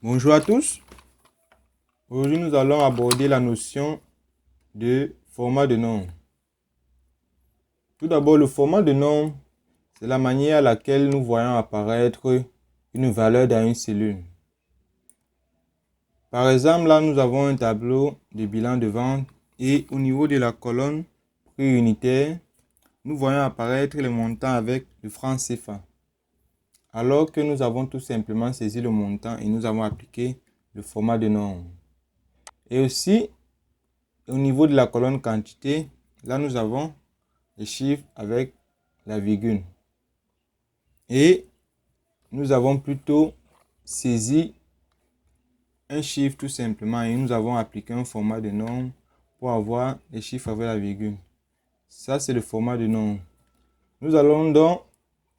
Bonjour à tous. Aujourd'hui, nous allons aborder la notion de format de nombre. Tout d'abord, le format de nombre, c'est la manière à laquelle nous voyons apparaître une valeur dans une cellule. Par exemple, là, nous avons un tableau de bilan de vente et au niveau de la colonne prix unitaire, nous voyons apparaître le montant avec le franc CFA. Alors que nous avons tout simplement saisi le montant et nous avons appliqué le format de nombre. Et aussi, au niveau de la colonne quantité, là nous avons les chiffres avec la virgule. Et nous avons plutôt saisi un chiffre tout simplement et nous avons appliqué un format de nombre pour avoir les chiffres avec la virgule. Ça, c'est le format de nombre. Nous allons donc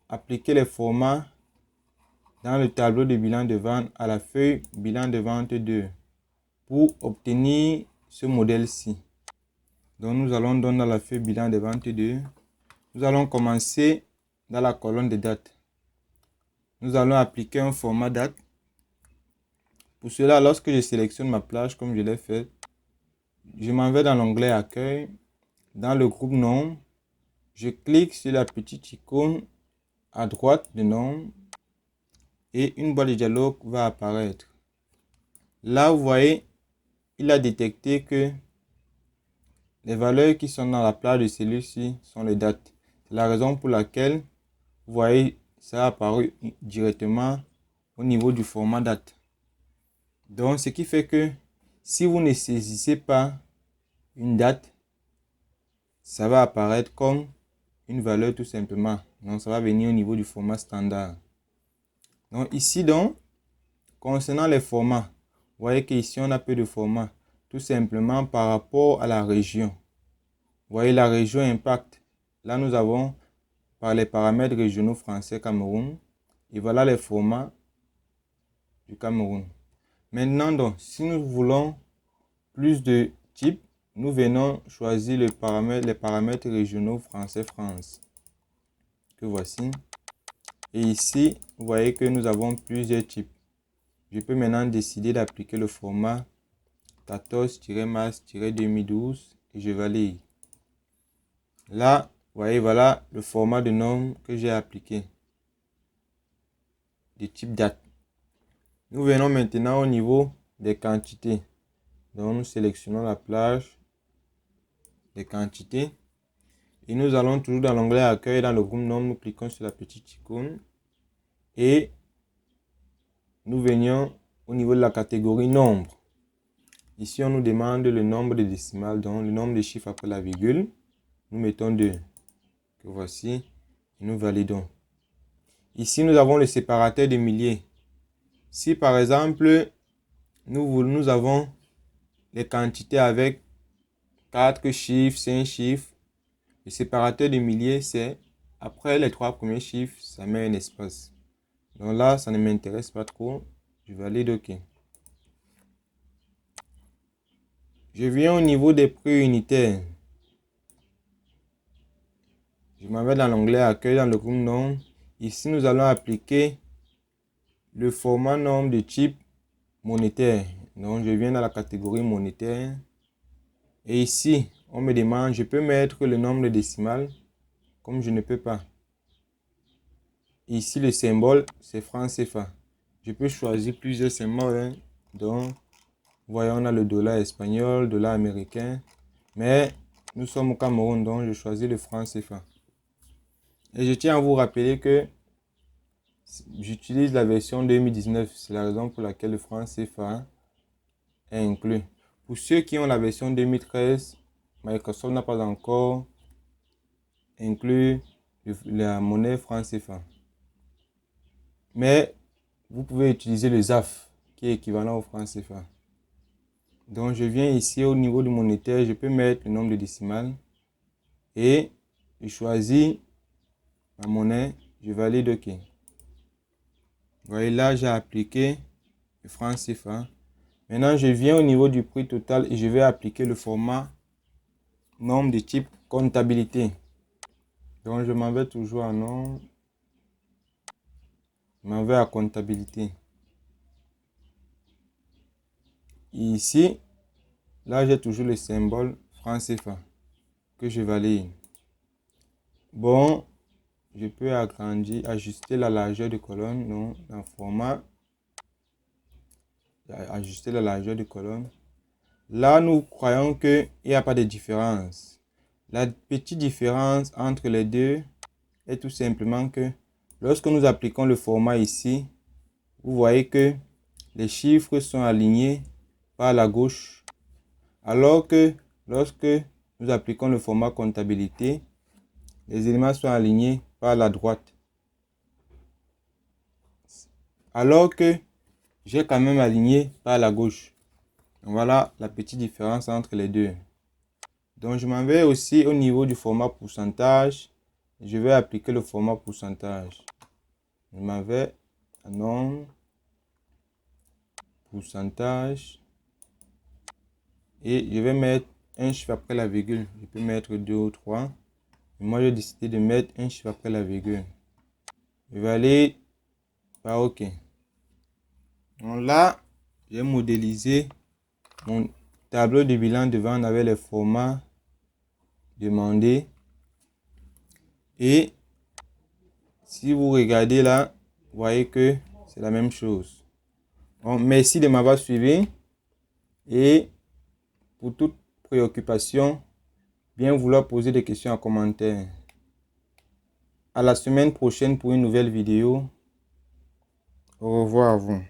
appliquer les formats dans le tableau de bilan de vente à la feuille bilan de vente 2 pour obtenir ce modèle-ci. Donc nous allons donc dans la feuille bilan de vente 2. Nous allons commencer dans la colonne de date. Nous allons appliquer un format date. Pour cela, lorsque je sélectionne ma plage comme je l'ai fait, je m'en vais dans l'onglet Accueil. Dans le groupe Nombre, je clique sur la petite icône à droite de Nombre et une boîte de dialogue va apparaître. Là, vous voyez, il a détecté que les valeurs qui sont dans la plage de celui-ci sont les dates. C'est la raison pour laquelle, vous voyez, ça a apparu directement au niveau du format date. Donc, ce qui fait que si vous ne saisissez pas une date, ça va apparaître comme une valeur tout simplement. Donc, ça va venir au niveau du format standard. Donc, ici, donc, concernant les formats, vous voyez qu'ici, on a peu de formats. Tout simplement par rapport à la région. Vous voyez, la région impact. Là, nous avons par les paramètres régionaux français Cameroun. Et voilà les formats du Cameroun. Maintenant, donc, si nous voulons plus de types, nous venons choisir les paramètres régionaux français France. Que voici. Et ici, vous voyez que nous avons plusieurs types. Je peux maintenant décider d'appliquer le format 14-mars-2012 et je valide. Là, vous voyez, voilà le format de nombre que j'ai appliqué. De type date. Nous venons maintenant au niveau des quantités. Donc, nous sélectionnons la plage des quantités. Et nous allons toujours dans l'onglet Accueil, dans le groupe Nombre, nous cliquons sur la petite icône. Et nous venions au niveau de la catégorie Nombre. Ici, on nous demande le nombre de décimales, donc le nombre de chiffres après la virgule. Nous mettons 2. Que voici. Et nous validons. Ici, nous avons le séparateur de milliers. Si par exemple, nous avons les quantités avec 4 chiffres, 5 chiffres, le séparateur de milliers, c'est après les 3 premiers chiffres, ça met un espace. Donc là, ça ne m'intéresse pas trop. Je valide OK. Je viens au niveau des prix unitaires. Je m'en vais dans l'onglet Accueil, dans le groupe Nombre. Ici, nous allons appliquer le format nombre de type monétaire. Donc, je viens dans la catégorie monétaire. Et ici, on me demande, je peux mettre le nombre de décimales, comme je ne peux pas. Ici, le symbole, c'est franc CFA. Je peux choisir plusieurs symboles. Donc, voyons, on a le dollar espagnol, dollar américain. Mais nous sommes au Cameroun, donc je choisis le franc CFA. Et je tiens à vous rappeler que j'utilise la version 2019. C'est la raison pour laquelle le franc CFA est inclus. Pour ceux qui ont la version 2013, Microsoft n'a pas encore inclus la monnaie franc CFA. Mais vous pouvez utiliser le ZAF qui est équivalent au franc CFA. Donc je viens ici au niveau du monétaire, je peux mettre le nombre de décimales et je choisis ma monnaie, je valide OK. Vous voyez là, j'ai appliqué le franc CFA. Maintenant, je viens au niveau du prix total et je vais appliquer le format nombre de type comptabilité. Donc je m'en vais toujours à nombre. Je m'en vais à comptabilité. ici, là, j'ai toujours le symbole franc CFA que je valide. Bon, je peux agrandir, ajuster la largeur de colonne, non, dans le format. Ajuster la largeur de colonne. Là, nous croyons qu'il n'y a pas de différence. La petite différence entre les deux est tout simplement que lorsque nous appliquons le format ici, vous voyez que les chiffres sont alignés par la gauche, alors que lorsque nous appliquons le format comptabilité, les éléments sont alignés par la droite. Alors que j'ai quand même aligné par la gauche. Donc voilà la petite différence entre les deux. Donc je m'en vais aussi au niveau du format pourcentage. Je vais appliquer le format pourcentage. Je m'en vais à nombre, pourcentage. Et je vais mettre un chiffre après la virgule. Je peux mettre 2 ou 3. Et moi, j'ai décidé de mettre un chiffre après la virgule. Je vais aller par OK. Donc là, j'ai modélisé mon tableau de bilan de vente avec les formats demandés. Et si vous regardez là, vous voyez que c'est la même chose. Donc, merci de m'avoir suivi. Et pour toute préoccupation, bien vouloir poser des questions en commentaire. À la semaine prochaine pour une nouvelle vidéo. Au revoir à vous.